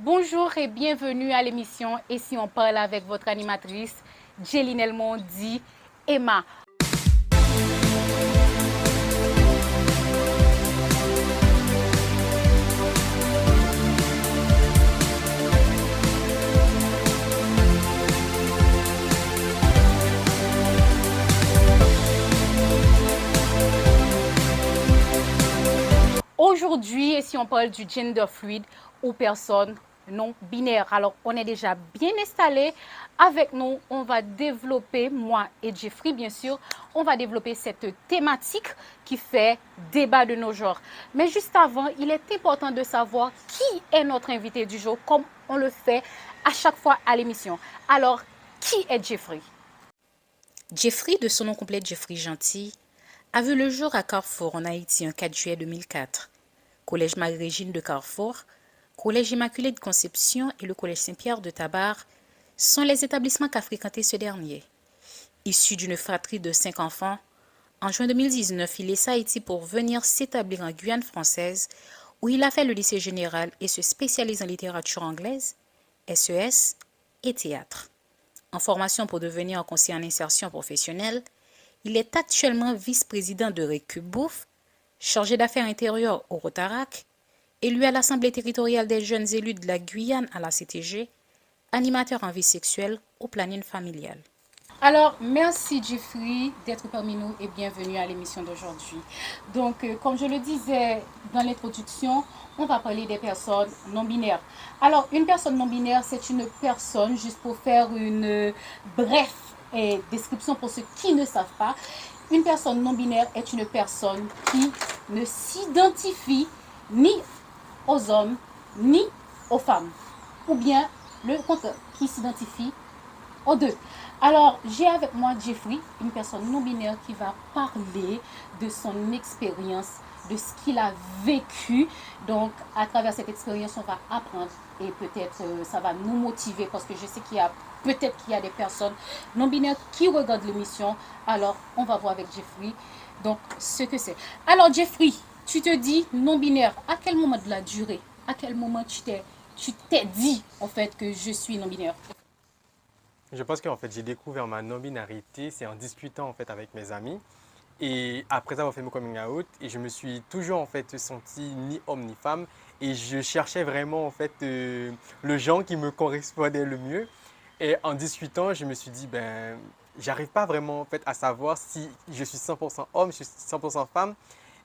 Bonjour et bienvenue à l'émission Et si on parle avec votre animatrice, Jeline Elmond dit Emma. Aujourd'hui, et si on parle du gender fluid ou personnes non binaires. Alors, on est déjà bien installé. Avec nous, on va développer, moi et Jeffrey, bien sûr, on va développer cette thématique qui fait débat de nos genres. Mais juste avant, il est important de savoir qui est notre invité du jour, comme on le fait à chaque fois à l'émission. Alors, qui est Jeffrey? Jeffrey, de son nom complet Jeffrey Gentil, a vu le jour à Carrefour en Haïti un 4 juillet 2004. Collège Marie-Régine de Carrefour, Collège Immaculée de Conception et le Collège Saint-Pierre de Tabar sont les établissements qu'a fréquenté ce dernier. Issu d'une fratrie de 5 enfants, en juin 2019, il laissa Haïti pour venir s'établir en Guyane française où il a fait le lycée général et se spécialise en littérature anglaise, SES et théâtre. En formation pour devenir un conseiller en insertion professionnelle, il est actuellement vice-président de Récubouf, chargé d'affaires intérieures au Rotarac, élu à l'Assemblée territoriale des jeunes élus de la Guyane à la CTG, animateur en vie sexuelle au planning familial. Alors, merci Jeffrey d'être parmi nous et bienvenue à l'émission d'aujourd'hui. Donc, comme je le disais dans l'introduction, on va parler des personnes non binaires. Alors, une personne non binaire, c'est une personne, juste pour faire une brève description pour ceux qui ne savent pas, une personne non binaire est une personne qui ne s'identifie ni aux hommes ni aux femmes, ou bien le contraire, qui s'identifie aux deux. Alors, j'ai avec moi Jeffrey, une personne non binaire qui va parler de son expérience, de ce qu'il a vécu. Donc, à travers cette expérience, on va apprendre et peut-être ça va nous motiver parce que je sais qu'il y a des personnes non binaires qui regardent l'émission. Alors, on va voir avec Jeffrey donc ce que c'est. Alors, Jeffrey, tu te dis non binaire. À quel moment de la durée, à quel moment tu t'es dit en fait que je suis non binaire? Je pense qu'en fait, j'ai découvert ma non-binarité, c'est en discutant en fait avec mes amis. Et après avoir fait mon coming out, et je me suis toujours en fait senti ni homme ni femme. Et je cherchais vraiment en fait le genre qui me correspondait le mieux. Et en discutant, je me suis dit, ben, j'arrive pas vraiment en fait à savoir si je suis 100% homme, je suis 100% femme.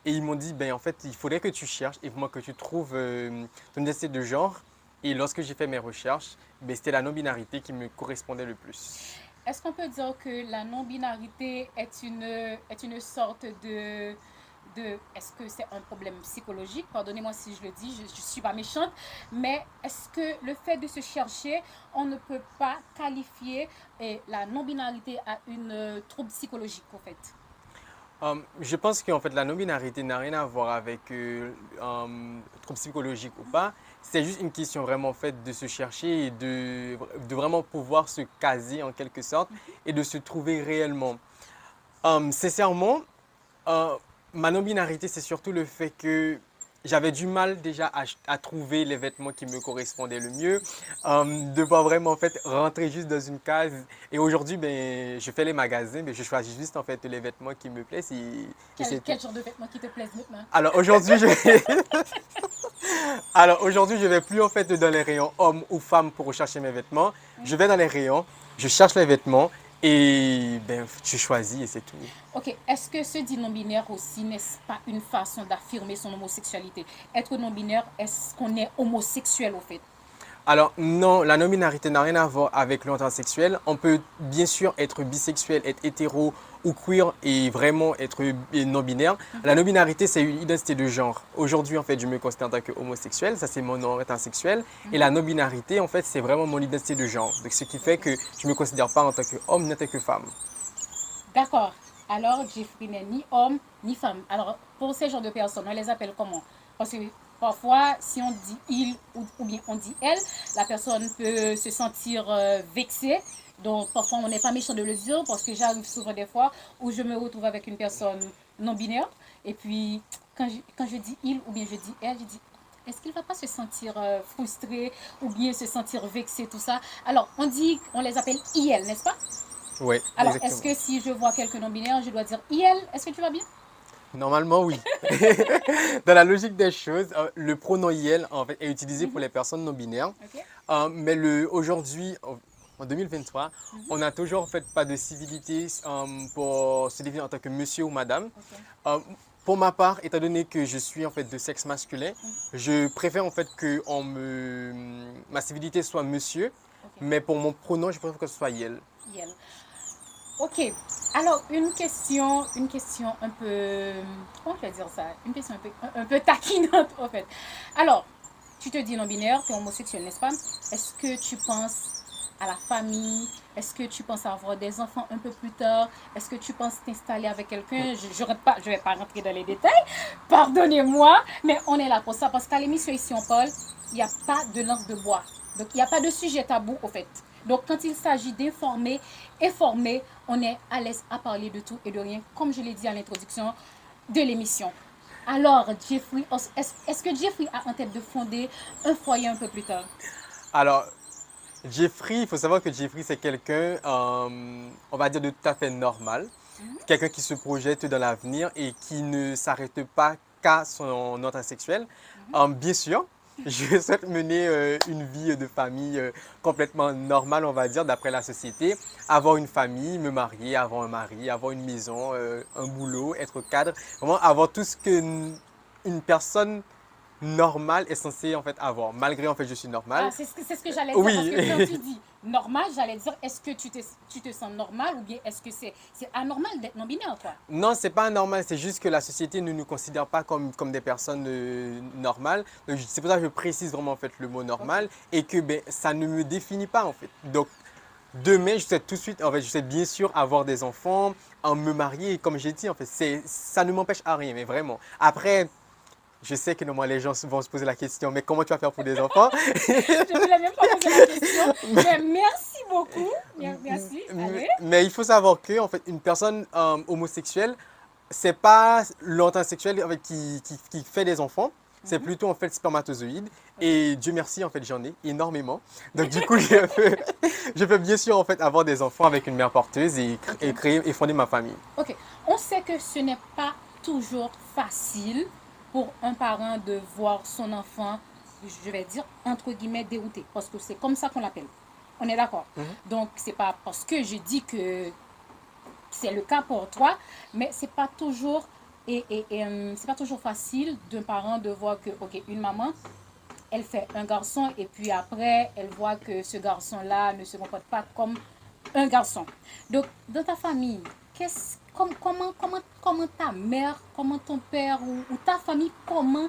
Et ils m'ont dit, ben, en fait, il faudrait que tu cherches et moi que tu trouves ton identité de genre. Et lorsque j'ai fait mes recherches, ben, c'était la non-binarité qui me correspondait le plus. Est-ce qu'on peut dire que la non-binarité est une sorte est-ce que c'est un problème psychologique? Pardonnez-moi si je le dis, je ne suis pas méchante, mais est-ce que le fait de se chercher, on ne peut pas qualifier la non-binarité à une trouble psychologique, en fait? Je pense qu'en fait, la non-binarité n'a rien à voir avec trouble psychologique ou pas. C'est juste une question vraiment faite de se chercher et de vraiment pouvoir se caser en quelque sorte et de se trouver réellement. Sincèrement, euh, ma non-binarité, c'est surtout le fait que j'avais du mal déjà à trouver les vêtements qui me correspondaient le mieux, de pas vraiment en fait rentrer juste dans une case. Et aujourd'hui, ben, je fais les magasins, mais je choisis juste en fait les vêtements qui me plaisent et c'est tout. Quel genre de vêtements qui te plaisent maintenant? Alors aujourd'hui, je alors aujourd'hui, je vais plus en fait dans les rayons hommes ou femmes pour rechercher mes vêtements. Je vais dans les rayons, je cherche les vêtements et ben, je choisis et c'est tout. Ok, est-ce que se dit non-binaire aussi, n'est-ce pas une façon d'affirmer son homosexualité? Être non-binaire, est-ce qu'on est homosexuel au fait? Alors non, la non-binarité n'a rien à voir avec l'orientation sexuelle. On peut bien sûr être bisexuel, être hétéro ou queer et vraiment être non-binaire. La non-binarité, c'est une identité de genre. Aujourd'hui, en fait, je me considère en tant qu'homosexuel, ça c'est mon orientation sexuelle. Et la non-binarité, en fait, c'est vraiment mon identité de genre. Donc, ce qui fait que je ne me considère pas en tant qu'homme ni en tant que femme. D'accord. Alors, Jeffrey n'est ni homme ni femme. Alors, pour ces genres de personnes, on les appelle comment? Parce que parfois, si on dit il ou bien on dit elle, la personne peut se sentir vexée. Donc, parfois, on n'est pas méchant de le dire parce que j'arrive souvent des fois où je me retrouve avec une personne non binaire. Et puis, quand je dis il ou bien je dis elle, je dis est-ce qu'il ne va pas se sentir frustré ou bien se sentir vexé, tout ça? Alors, on dit, on les appelle IL, n'est-ce pas? Oui, Alors, exactement. est-ce que si je vois quelques non-binaires, je dois dire IL, est-ce que tu vas bien? Normalement, oui. Dans la logique des choses, le pronom IL en fait, est utilisé pour les personnes non binaires. Ok. Mais aujourd'hui, en 2023, on n'a toujours en fait pas de civilité pour se définir en tant que monsieur ou madame. Ok. Euh, pour ma part, étant donné que je suis en fait de sexe masculin, je préfère en fait que ma civilité soit monsieur, Ok. mais pour mon pronom, je préfère que ce soit IL. IL. Ok. Alors, une question un peu, comment je vais dire ça? Une question un peu taquinante, en fait. Alors, tu te dis non-binaire, tu es homosexuel, n'est-ce pas? Est-ce que tu penses à la famille? Est-ce que tu penses à avoir des enfants un peu plus tard? Est-ce que tu penses t'installer avec quelqu'un? Je ne vais pas rentrer dans les détails, pardonnez-moi, mais on est là pour ça parce qu'à l'émission ici on parle, il n'y a pas de langue de bois. Donc il n'y a pas de sujet tabou au fait. Donc quand il s'agit d'informer et former, on est à l'aise à parler de tout et de rien, comme je l'ai dit à l'introduction de l'émission. Alors, Jeffrey, est-ce que Jeffrey a en tête de fonder un foyer un peu plus tard? Alors, Jeffrey, il faut savoir que Jeffrey, c'est quelqu'un, on va dire, de tout à fait normal. Quelqu'un qui se projette dans l'avenir et qui ne s'arrête pas qu'à son orientation sexuelle. Bien sûr, je souhaite mener une vie de famille complètement normale, on va dire, d'après la société. Avoir une famille, me marier, avoir un mari, avoir une maison, un boulot, être cadre. Vraiment avoir tout ce qu'une personne normale est censée en fait avoir. Malgré en fait je suis Ah, normal. c'est ce que j'allais dire parce Oui. que quand tu dis normal, j'allais dire est-ce que tu te sens normal ou bien est-ce que c'est anormal d'être non-binaire, quoi? Non, c'est pas normal, c'est juste que la société ne nous considère pas comme des personnes normales. C'est pour ça que je précise vraiment en fait le mot normal et que ben, ça ne me définit pas en fait. Donc demain, je souhaite tout de suite, en fait, je souhaite bien sûr avoir des enfants, me marier et comme j'ai dit en fait, ça ne m'empêche à rien, mais vraiment. Après, je sais que normalement les gens vont se poser la question, mais comment tu vas faire pour des enfants? Je ne voulais même pas poser la question, mais merci beaucoup. Merci. Allez. Mais il faut savoir que en fait, une personne homosexuelle, c'est pas l'orientation sexuelle en fait, qui fait des enfants, c'est plutôt en fait spermatozoïde. Et Dieu merci, en fait, j'en ai énormément. Donc du coup, je peux bien sûr en fait avoir des enfants avec une mère porteuse et créer et fonder ma famille. Ok. On sait que ce n'est pas toujours facile pour un parent de voir son enfant, je vais dire, entre guillemets, dérouté. Parce que c'est comme ça qu'on l'appelle. On est d'accord. Donc, c'est pas parce que je dis que c'est le cas pour toi, mais c'est pas toujours c'est pas toujours facile d'un parent de voir que ok une maman elle fait un garçon et puis après elle voit que ce garçon là ne se comporte pas comme un garçon. Donc dans ta famille comment ta mère, comment ton père ou ta famille, comment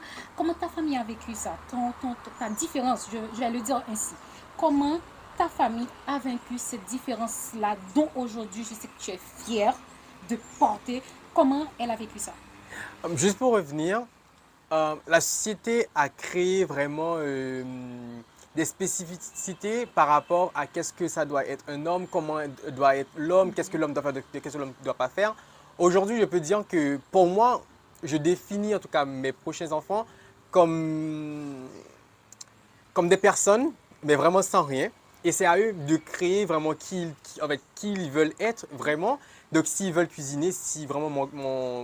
ta famille a vécu ça, ta différence, je vais le dire ainsi. Comment ta famille a vaincu cette différence-là dont aujourd'hui je sais que tu es fière de porter. Comment elle a vécu ça? Juste pour revenir, la société a créé vraiment des spécificités par rapport à qu'est-ce que ça doit être un homme, comment doit être l'homme, qu'est-ce que l'homme doit faire, qu'est-ce que l'homme ne doit pas faire. Aujourd'hui, je peux dire que pour moi, je définis en tout cas mes prochains enfants comme, comme des personnes, mais vraiment sans rien. Et c'est à eux de créer vraiment qui ils veulent être vraiment. Donc s'ils veulent cuisiner, si vraiment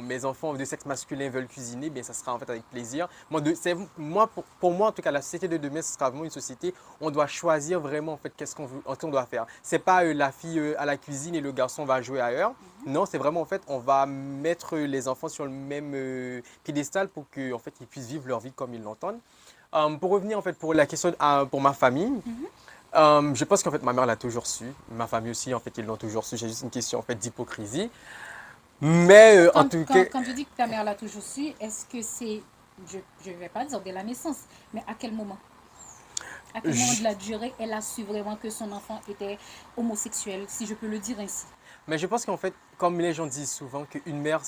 mes enfants de sexe masculin veulent cuisiner, bien ça sera en fait avec plaisir. Pour moi, en tout cas, la société de demain, ce sera vraiment une société où on doit choisir vraiment en fait qu'est-ce qu'on doit faire. C'est pas la fille à la cuisine et le garçon va jouer ailleurs. Non, c'est vraiment en fait, on va mettre les enfants sur le même piédestal pour qu'ils en fait, ils puissent vivre leur vie comme ils l'entendent. Pour revenir en fait pour la question pour ma famille, je pense qu'en fait ma mère l'a toujours su, ma famille aussi en fait ils l'ont toujours su. J'ai juste une question en fait d'hypocrisie, mais en tout cas, Quand tu dis que ta mère l'a toujours su, est-ce que c'est, je ne vais pas dire dès la naissance, mais à quel moment? À quel moment de la durée elle a su vraiment que son enfant était homosexuel, si je peux le dire ainsi? mais je pense qu'en fait, comme les gens disent souvent, qu'une mère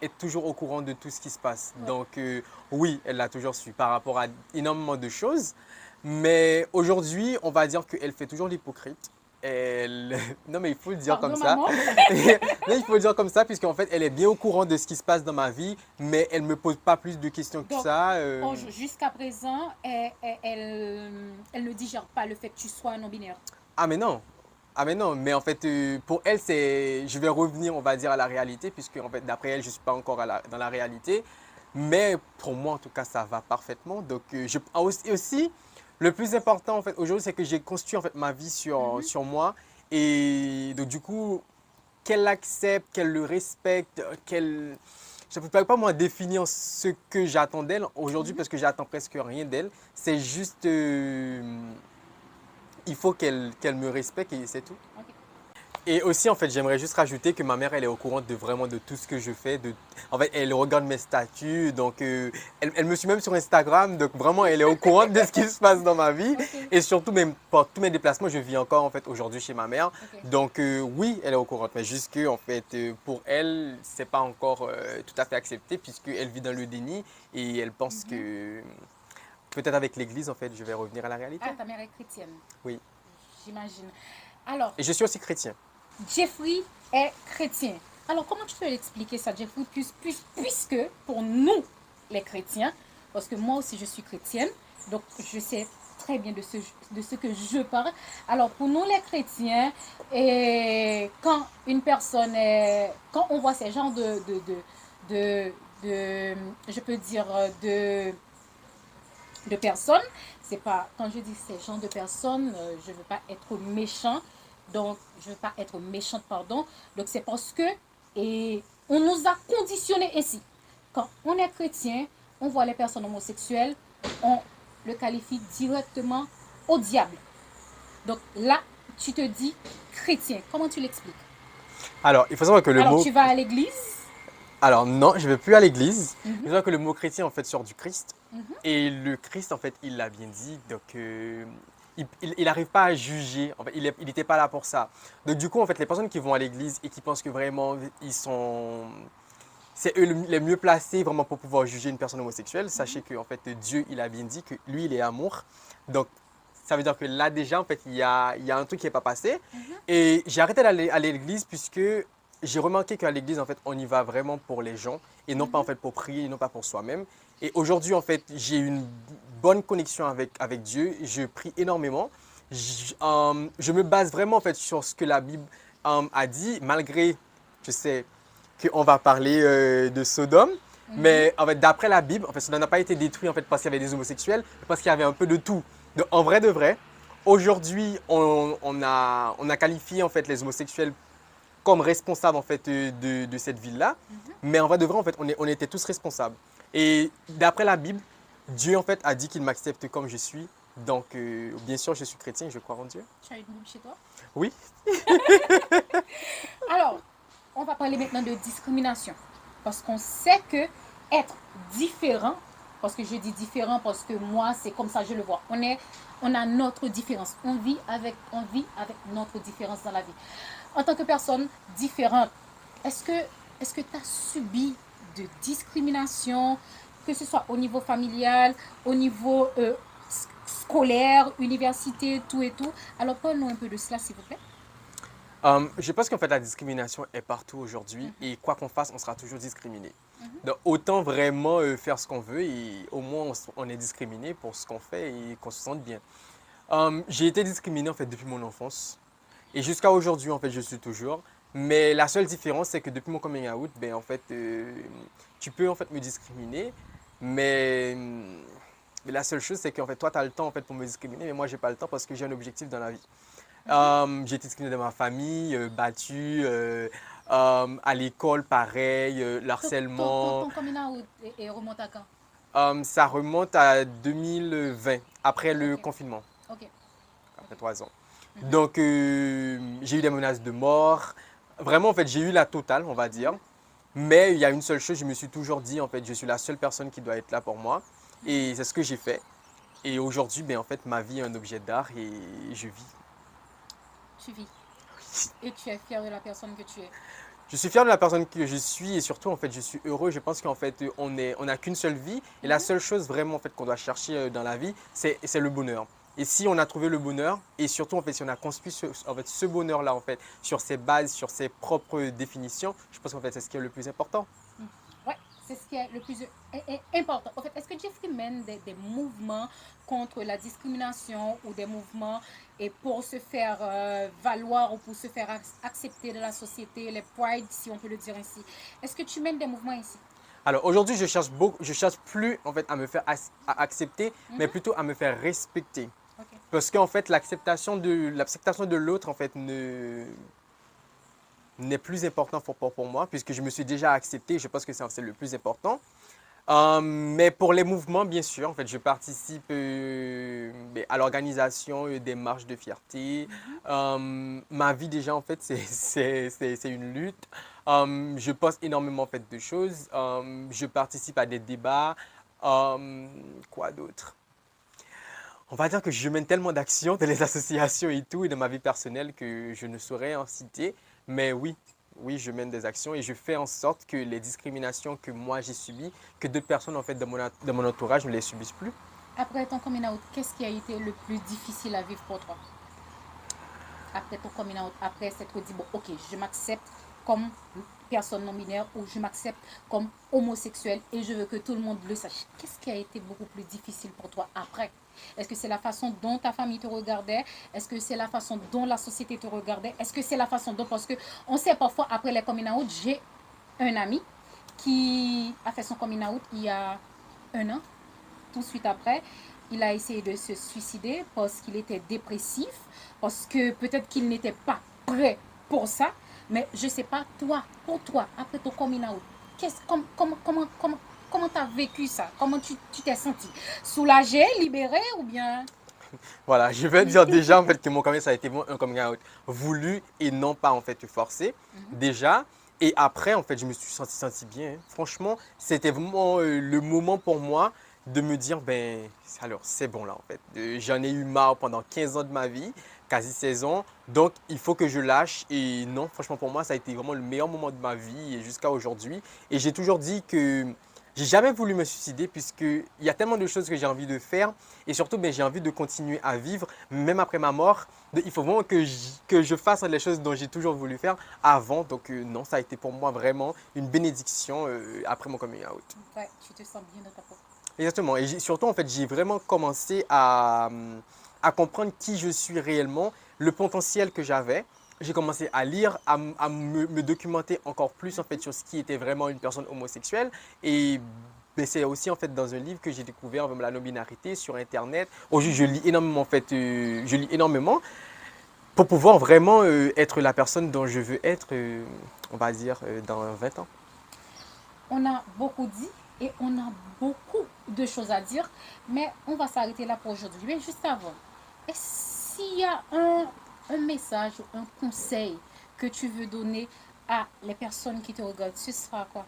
est toujours au courant de tout ce qui se passe. Ouais. Donc oui, elle l'a toujours su par rapport à énormément de choses. Mais aujourd'hui, on va dire qu'elle fait toujours l'hypocrite. elle... Non, mais il faut le dire Pardon, comme ça. maman. Non, il faut le dire comme ça, puisqu'en fait, elle est bien au courant de ce qui se passe dans ma vie, mais elle ne me pose pas plus de questions que Donc, ça. jusqu'à présent, elle ne digère pas le fait que tu sois un non-binaire. Ah, mais non. Ah, mais non. Mais en fait, pour elle, c'est... Je vais revenir, on va dire, à la réalité, puisque, en fait, d'après elle, je ne suis pas encore dans la réalité. Mais pour moi, en tout cas, ça va parfaitement. Donc, aussi, le plus important, en fait, aujourd'hui, c'est que j'ai construit, en fait, ma vie Mhm. sur moi. Et donc, du coup, qu'elle l'accepte, qu'elle le respecte, qu'elle... Je ne peux pas moi définir ce que j'attends d'elle aujourd'hui Mhm. parce que j'attends presque rien d'elle. C'est juste, il faut qu'elle me respecte et c'est tout. Ok. Et aussi, en fait, j'aimerais juste rajouter que ma mère, elle est au courant de vraiment de tout ce que je fais. En fait, elle regarde mes statuts, donc elle me suit même sur Instagram, donc vraiment, elle est au courant de ce qui se passe dans ma vie. Ok. Et surtout, même pour tous mes déplacements, je vis encore en fait aujourd'hui chez ma mère. Ok. Donc oui, elle est au courant, mais juste que en fait, pour elle, c'est pas encore tout à fait accepté puisqu'elle vit dans le déni et elle pense Mhm. que peut-être avec l'Église, en fait, je vais revenir à la réalité. Ah, ta mère est chrétienne, Oui. j'imagine. Alors, Et je suis aussi chrétien. Jeffrey est chrétien. Alors, comment tu peux l'expliquer ça, Jeffrey, puisque pour nous, les chrétiens, parce que moi aussi je suis chrétienne, donc je sais très bien de ce que je parle. Alors, pour nous, les chrétiens, et quand une personne est, quand on voit ces genres de, je peux dire, de personnes, c'est pas, quand je dis ces genres de personnes, je ne veux pas être méchant, donc je ne veux pas être méchante, pardon, donc c'est parce que, et on nous a conditionnés ainsi. Quand on est chrétien, on voit les personnes homosexuelles, on le qualifie directement au diable. Donc là, tu te dis chrétien. Comment tu l'expliques? Alors, il faut savoir que le Alors, mot tu vas à l'église. Alors non, je ne vais plus à l'église. Mhm, Je vois que le mot chrétien en fait sort du Christ. mhm, Et le Christ en fait, il l'a bien dit. Donc il n'arrive pas à juger. En fait, il n'était pas là pour ça. Donc du coup en fait, les personnes qui vont à l'église et qui pensent que vraiment c'est eux les mieux placés vraiment pour pouvoir juger une personne homosexuelle, mhm, sachez que en fait Dieu il a bien dit que lui il est amour. Donc ça veut dire que là déjà en fait il y a un truc qui n'est pas passé. mhm, Et j'ai arrêté d'aller à l'église puisque j'ai remarqué qu'à l'église, en fait, on y va vraiment pour les gens et non pas en mhm, fait pour prier, et non pas pour soi-même. Et aujourd'hui, en fait, j'ai une bonne connexion avec Dieu. Je prie énormément. Je me base vraiment en fait sur ce que la Bible a dit, malgré, je sais qu'on va parler de Sodome. mhm. Mais en fait, d'après la Bible, en fait, Sodome n'a pas été détruit en fait parce qu'il y avait des homosexuels, mais parce qu'il y avait un peu de tout. Donc, en vrai de vrai, aujourd'hui, on a qualifié en fait les homosexuels comme responsable en fait de cette ville-là. Mhm. Mais en vrai de vrai, en fait, on était tous responsables. Et d'après la Bible, Dieu en fait a dit qu'il m'accepte comme je suis. Donc, bien sûr, je suis chrétien et je crois en Dieu. Tu as une Bible chez toi? Oui. Alors, on va parler maintenant de discrimination. Parce qu'on sait que être différent, parce que je dis différent parce que moi, c'est comme ça que je le vois. On a notre différence. On vit avec notre différence dans la vie. En tant que personne différente, est-ce que est-ce que tu as subi de discrimination, que ce soit au niveau familial, au niveau scolaire, université, tout et tout? Alors, parle-nous un peu de cela, s'il vous plaît. Je pense qu'en fait, la discrimination est partout aujourd'hui Mhm, et quoi qu'on fasse, on sera toujours discriminé. mhm, Donc, autant vraiment faire ce qu'on veut et au moins on est discriminé pour ce qu'on fait et qu'on se sente bien. J'ai été discriminé en fait depuis mon enfance. Et jusqu'à aujourd'hui, en fait, je suis toujours. Mais la seule différence, c'est que depuis mon coming out, ben, en fait, tu peux en fait me discriminer. Mais, mais la seule chose, c'est qu'en fait, toi, tu as le temps en fait, pour me discriminer, mais moi, j'ai pas le temps parce que j'ai un objectif dans la vie. mhm. J'ai été discriminé dans ma famille, battu, à l'école, pareil, le harcèlement. Ton coming out remonte à quand? Ça remonte à 2020, après le Ok, confinement, ok. Ok. après 3 ans. Mhm, Donc, j'ai eu des menaces de mort. Vraiment, en fait, j'ai eu la totale, on va dire. mhm, Mais il y a une seule chose, je me suis toujours dit, en fait, je suis la seule personne qui doit être là pour moi. mhm. Et c'est ce que j'ai fait. Et aujourd'hui, ben, en fait, ma vie est un objet d'art et je vis. Tu vis. Et tu es fier de la personne que tu es. Je suis fier de la personne que je suis et surtout, en fait, je suis heureux. Je pense qu'en fait, on n'a qu'une seule vie. Et la Mhm, seule chose vraiment, en fait, qu'on doit chercher dans la vie, c'est le bonheur. Et si on a trouvé le bonheur, et surtout en fait, si on a construit ce bonheur-là en fait, sur ses bases, sur ses propres définitions, je pense qu'en fait, c'est ce qui est le plus important. Ouais, c'est ce qui est le plus important. En fait, est-ce que Jeffrey mène des mouvements contre la discrimination ou des mouvements et pour se faire valoir ou pour se faire accepter de la société, les pride, si on peut le dire ainsi? Est-ce que tu mènes des mouvements ici? Alors aujourd'hui, je cherche plus en fait à me faire accepter, mais plutôt à me faire respecter. Ok. Parce qu'en fait, l'acceptation de l'autre en fait n'est plus important pour moi, puisque je me suis déjà accepté. Je pense que c'est le plus important. Mais pour les mouvements, bien sûr, en fait, je participe à l'organisation des marches de fierté. Ma vie déjà, en fait, c'est une lutte. Je poste énormément en fait, de choses. Je participe à des débats. Quoi d'autre? On va dire que je mène tellement d'actions dans les associations et tout, et dans ma vie personnelle que je ne saurais en citer. Mais oui, oui, je mène des actions et je fais en sorte que les discriminations que moi j'ai subies, que d'autres personnes en fait dans mon entourage ne les subissent plus. Après ton coming out, qu'est-ce qui a été le plus difficile à vivre pour toi? Après ton coming out, après s'être dit, bon, ok, je m'accepte comme personne non binaire ou je m'accepte comme homosexuel et je veux que tout le monde le sache. Qu'est-ce qui a été beaucoup plus difficile pour toi après? Est-ce que c'est la façon dont ta famille te regardait? Est-ce que c'est la façon dont la société te regardait? Est-ce que c'est la façon dont... Parce que on sait parfois, après les coming out, j'ai un ami qui a fait son coming out il y a un an. Tout de suite après, il a essayé de se suicider parce qu'il était dépressif, parce que peut-être qu'il n'était pas prêt pour ça. Mais je ne sais pas, toi, pour toi, après ton coming out, comment tu as vécu ça? Comment tu t'es senti? Soulagé, libéré ou bien... Voilà, je vais dire déjà en fait que mon coming out, ça a été un coming out voulu et non pas en fait forcé. Déjà. Et après, en fait, je me suis senti bien. Hein. Franchement, c'était vraiment le moment pour moi de me dire, ben, alors c'est bon là en fait. J'en ai eu marre pendant 15 ans de ma vie, quasi 16 ans. Donc, il faut que je lâche. Et non, franchement, pour moi, ça a été vraiment le meilleur moment de ma vie et jusqu'à aujourd'hui. Et j'ai toujours dit que j'ai jamais voulu me suicider puisqu'il y a tellement de choses que j'ai envie de faire. Et surtout, ben, j'ai envie de continuer à vivre, même après ma mort. Il faut vraiment que je fasse les choses dont j'ai toujours voulu faire avant. Donc, non, ça a été pour moi vraiment une bénédiction après mon coming out. Ouais, tu te sens bien dans ta peau. Exactement. Et surtout, en fait, j'ai vraiment commencé à comprendre qui je suis réellement, le potentiel que j'avais. J'ai commencé à lire, à me documenter encore plus en fait, sur ce qui était vraiment une personne homosexuelle. Et ben, c'est aussi en fait, dans un livre que j'ai découvert la non-binarité sur Internet. Aujourd'hui, je lis énormément, en fait, je lis énormément pour pouvoir vraiment être la personne dont je veux être, on va dire, dans 20 ans. On a beaucoup dit et on a beaucoup de choses à dire, mais on va s'arrêter là pour aujourd'hui. Mais juste avant, est-ce qu'il y a un message ou un conseil que tu veux donner à les personnes qui te regardent? Ce sera quoi?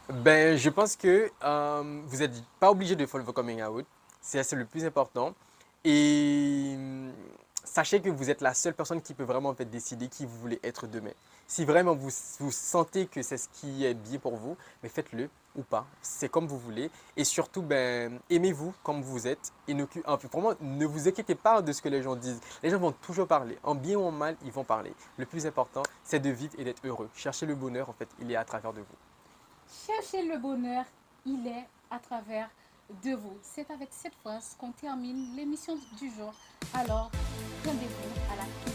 Ben, je pense que vous n'êtes pas obligé de faire vos coming out. C'est le plus important. Et sachez que vous êtes la seule personne qui peut vraiment en fait, décider qui vous voulez être demain. Si vraiment vous sentez que c'est ce qui est bien pour vous, mais faites-le ou pas. C'est comme vous voulez. Et surtout, ben, aimez-vous comme vous êtes. Et vraiment, ne vous inquiétez pas de ce que les gens disent. Les gens vont toujours parler. En bien ou en mal, ils vont parler. Le plus important, c'est de vivre et d'être heureux. Cherchez le bonheur, en fait, il est à travers de vous. Cherchez le bonheur, il est à travers de vous. C'est avec cette phrase qu'on termine l'émission du jour. Alors, rendez-vous à la